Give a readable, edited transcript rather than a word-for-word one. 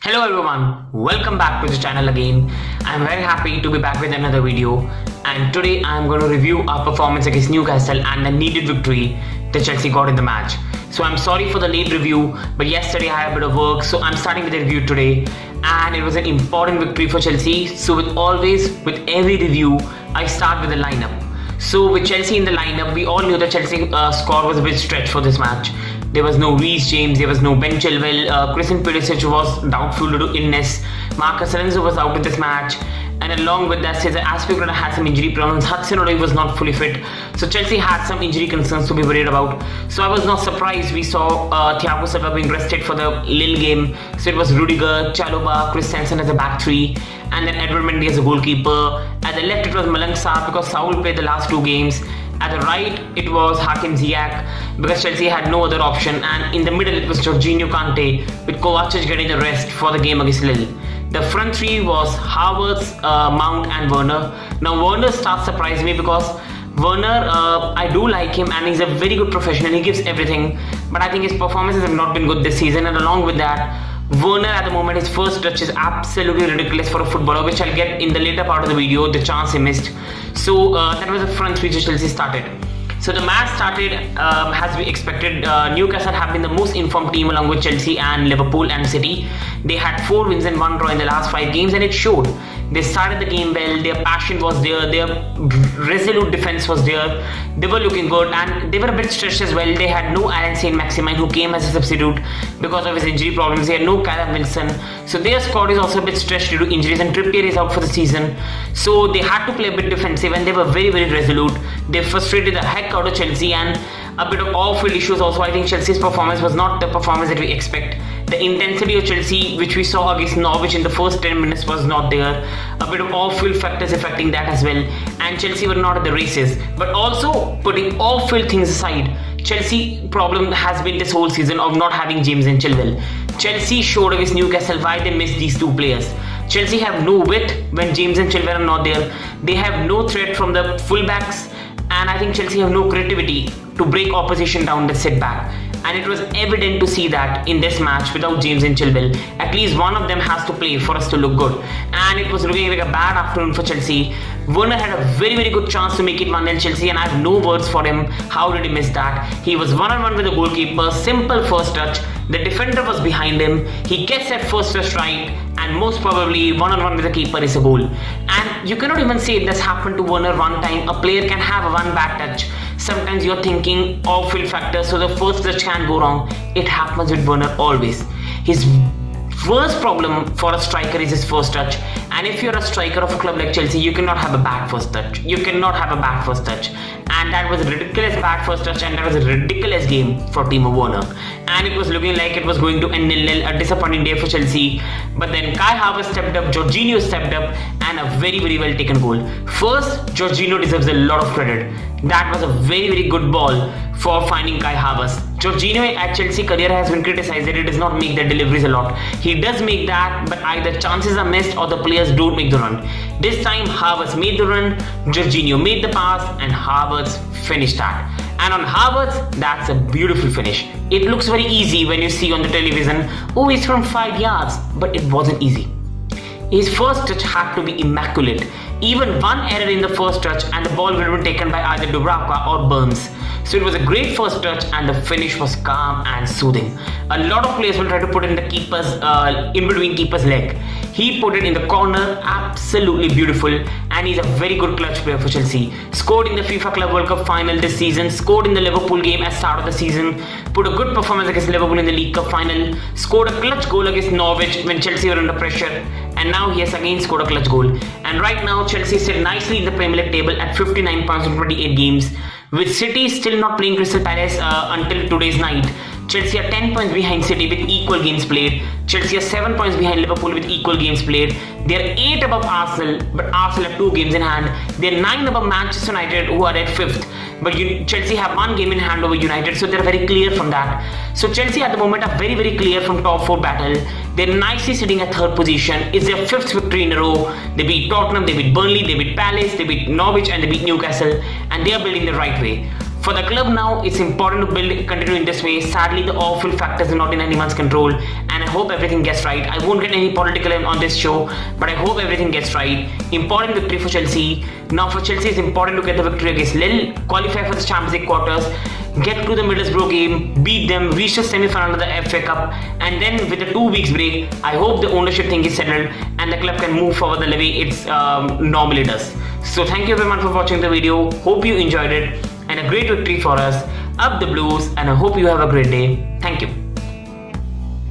Hello everyone, welcome back to the channel again. I'm very happy to be back with another video, and today I'm going to review our performance against Newcastle and the needed victory that Chelsea got in the match. So I'm sorry for the late review, but yesterday I had a bit of work, so I'm starting with the review today, and it was an important victory for Chelsea. So with every review, I start with the lineup. So with Chelsea in the lineup, we all knew that Chelsea squad was a bit stretched for this match. There was no Reece James, there was no Ben Chilwell, Christian Pulisic was doubtful due to illness, Marcus Alonso was out in this match, and along with that, Cesar Azpilicueta had some injury problems, Hudson-Odoi was not fully fit, so Chelsea had some injury concerns to be worried about. So I was not surprised we saw Thiago Silva being rested for the Lille game. So it was Rudiger, Chalobah, Christensen as a back three, and then Edward Mendy as a goalkeeper. At the left it was Malang Sarr because Saul played the last two games. At the right, it was Hakim Ziyech because Chelsea had no other option, and in the middle it was Jorginho Kante with Kovacic getting the rest for the game against Lille. The front three was Havertz, Mount and Werner. Now Werner starts surprising me because Werner, I do like him and he's a very good professional, he gives everything, but I think his performances have not been good this season, and along with that, Werner at the moment, his first touch is absolutely ridiculous for a footballer, which I'll get in the later part of the video, the chance he missed. So that was the front three which Chelsea started. So the match started as we expected. Newcastle have been the most informed team along with Chelsea and Liverpool and City. They had 4 wins and 1 draw in the last 5 games, and it showed. They started the game well, their passion was there, their resolute defense was there, they were looking good, and they were a bit stretched as well. They had no Alan Saint-Maximin, who came as a substitute because of his injury problems. They had no Callum Wilson, so their squad is also a bit stretched due to injuries, and Trippier is out for the season. So they had to play a bit defensive, and they were very, very resolute. They frustrated the heck out of Chelsea, and a bit of off-field issues also. I think Chelsea's performance was not the performance that we expect. The intensity of Chelsea, which we saw against Norwich in the first 10 minutes, was not there. A bit of off-field factors affecting that as well, and Chelsea were not at the races. But also, putting off-field things aside, Chelsea problem has been this whole season of not having James and Chilwell. Chelsea showed against Newcastle why they missed these two players. Chelsea have no width when James and Chilwell are not there. They have no threat from the fullbacks, and I think Chelsea have no creativity to break opposition down the sit back. And it was evident to see that in this match without James and Chilwell. At least one of them has to play for us to look good. And it was looking like a bad afternoon for Chelsea. Werner had a very, very good chance to make it 1-0 Chelsea, and I have no words for him. How did he miss that? He was one-on-one with the goalkeeper, simple first touch. The defender was behind him. He gets that first touch right, and most probably one-on-one with the keeper is a goal. And you cannot even say this happened to Werner one time. A player can have a one bad touch. Sometimes you're thinking off-field factor, so the first touch can go wrong. It happens with Werner always. His worst problem for a striker is his first touch, and if you're a striker of a club like Chelsea, you cannot have a bad first touch. You cannot have a bad first touch, and that was a ridiculous bad first touch, and that was a ridiculous game for Timo Werner. And it was looking like it was going to end 0-0, a disappointing day for Chelsea. But then Kai Havertz stepped up, Jorginho stepped up, and a very, very well taken goal. First, Jorginho deserves a lot of credit. That was a very, very good ball for finding Kai Havertz. Jorginho at Chelsea career has been criticized that he does not make the deliveries a lot. He does make that, but either chances are missed or the players don't make the run. This time Havertz made the run, Jorginho made the pass, and Havertz finished that. And on Havertz, that's a beautiful finish. It looks very easy when you see on the television, oh, he's from 5 yards, but it wasn't easy. His first touch had to be immaculate. Even one error in the first touch and the ball would have been taken by either Dubravka or Burns. So it was a great first touch, and the finish was calm and soothing. A lot of players will try to put in the keeper's in between keeper's leg. He put it in the corner, absolutely beautiful, and he's a very good clutch player for Chelsea. Scored in the FIFA Club World Cup final this season, scored in the Liverpool game at start of the season, put a good performance against Liverpool in the League Cup final, scored a clutch goal against Norwich when Chelsea were under pressure, and now he has again scored a clutch goal. And right now Chelsea sit nicely in the Premier League table at 59 points in 28 games, with City still not playing Crystal Palace until today's night. Chelsea are 10 points behind City with equal games played. Chelsea are 7 points behind Liverpool with equal games played. They are 8 above Arsenal, but Arsenal have 2 games in hand. They are 9 above Manchester United, who are at 5th. But Chelsea have 1 game in hand over United, so they're very clear from that. So Chelsea at the moment are very, very clear from top 4 battle. They're nicely sitting at 3rd position. It's their 5th victory in a row. They beat Tottenham, they beat Burnley, they beat Palace, they beat Norwich, and they beat Newcastle. And they are building the right way. For the club now, it's important to continue in this way. Sadly, the off-field factors are not in anyone's control, and I hope everything gets right. I won't get any political on this show, but I hope everything gets right. Important victory for Chelsea. Now for Chelsea, it's important to get the victory against Lille, qualify for the Champions League quarters, get to the Middlesbrough game, beat them, reach the semi-final of the FA Cup, and then with a 2 weeks break, I hope the ownership thing is settled and the club can move forward the way it normally does. So thank you everyone for watching the video. Hope you enjoyed it, and a great victory for us. Up the Blues, and I hope you have a great day. Thank you.